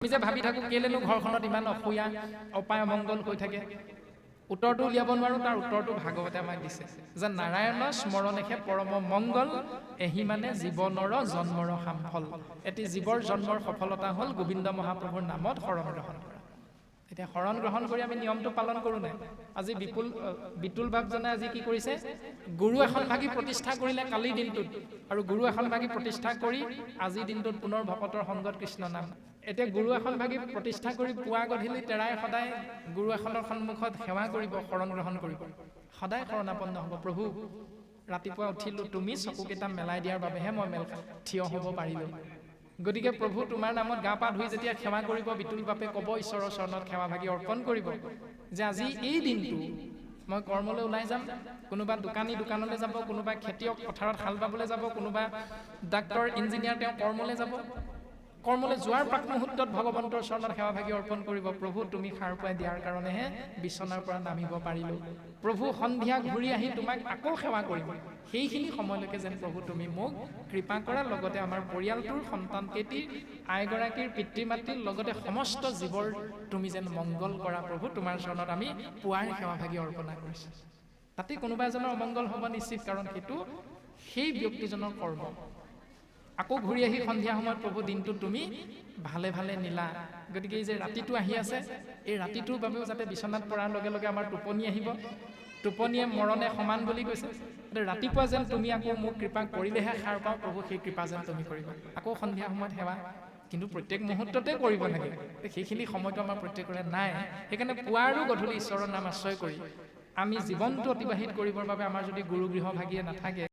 আমি যে ভাবি থাকো কেলেনো ঘৰখনত ইমান অসূয়া অপায় অমংগল হৈ থাকে উত্তৰটো উলিয়াব নোৱাৰো তাৰ উত্তৰটো ভাগৱতে আমাক দিছে যে নাৰায়ণ স্মৰণেহে পৰম মংগল এহি মানে জীৱনৰ জন্মৰ সামফল এটি জীৱৰ জন্মৰ সফলতা হ'ল গোবিন্দ মহাপ্ৰভুৰ নামত শৰণ গ্ৰহণ কৰা এতিয়া শৰণ গ্ৰহণ কৰি আমি নিয়মটো পালন কৰো নাই আজি বিপুল বাপজনে আজি কি কৰিছে গুৰু এখন ভাগি প্ৰতিষ্ঠা কৰিলে কালি দিনটোত আৰু গুৰু এখন ভাগি প্ৰতিষ্ঠা কৰি আজি দিনটোত পুনৰ ভকতৰ সংগত কৃষ্ণ নাম এতিয়া গুৰু এখন ভাগি প্ৰতিষ্ঠা কৰি পুৱা গধূলি তেৰাই সদায় গুৰু এখনৰ সন্মুখত সেৱা কৰিব শৰণ গ্ৰহণ কৰিব সদায় শৰণাপন্ন হ'ব প্ৰভু ৰাতিপুৱা উঠিলো তুমি চকুকেইটা মেলাই দিয়াৰ বাবেহে মই থিয় হ'ব পাৰিলো গতিকে প্ৰভু তোমাৰ নামত গা পা ধুই যেতিয়া সেৱা কৰিব বিতুল বাপে ক'ব ঈশ্বৰৰ চৰণত সেৱা ভাগি অৰ্পণ কৰিব যে আজি এই দিনটো মই কৰ্মলৈ ওলাই যাম কোনোবা দোকানী দোকানলৈ যাব কোনোবা খেতিয়ক পথাৰত হাল বাবলৈ যাব কোনোবা ডাক্তৰ ইঞ্জিনিয়াৰ তেওঁ কৰ্মলৈ যাব কৰ্মলৈ যোৱাৰ প্ৰাক মুহূৰ্তত ভগৱন্তৰ চৰণত সেৱা ভাগি অৰ্পণ কৰিব প্ৰভু তুমি সাৰ পাই দিয়াৰ কাৰণেহে বিচনাৰ পৰা নামিব পাৰিলো প্ৰভু সন্ধিয়া ঘূৰি আহি তোমাক আকৌ সেৱা কৰিম সেইখিনি সময়লৈকে যেন প্ৰভু তুমি মোক কৃপা কৰা লগতে আমাৰ পৰিয়ালটোৰ সন্তান কেইটি আইগৰাকীৰ পিতৃ মাতৃৰ লগতে সমস্ত জীৱৰ তুমি যেন মংগল কৰা প্ৰভু তোমাৰ চৰণত আমি পুৱাৰ সেৱা ভাগি অৰ্পণা কৰিছো তাতে কোনোবা এজনৰ অমংগল হ'ব নিশ্চিত কাৰণ সেইটো সেই ব্যক্তিজনৰ কৰ্ম আকৌ ঘূৰি আহি সন্ধিয়া সময়ত প্ৰভু দিনটো তুমি ভালে ভালে নিলা গতিকে এই যে ৰাতিটো আহি আছে এই ৰাতিটোৰ বাবেও যাতে বিচনাত পৰাৰ লগে লগে আমাৰ টোপনি আহিব টোপনিয়ে মৰণে সমান বুলি কৈছে ৰাতিপুৱা যেন তুমি আকৌ মোক কৃপা কৰিলেহে সাৰ পাওঁ প্ৰভু সেই কৃপা যেন তুমি কৰিবা আকৌ সন্ধিয়া সময়ত সেৱা কিন্তু প্ৰত্যেক মুহূৰ্ততে কৰিব লাগে সেইখিনি সময়টো আমাৰ প্ৰত্যেকৰে নাই সেইকাৰণে পুৱা আৰু গধূলি ঈশ্বৰৰ নাম আশ্ৰয় কৰি আমি জীৱনটো অতিবাহিত কৰিবৰ বাবে আমাৰ যদি গুৰু গৃহ ভাগিয়ে নাথাকে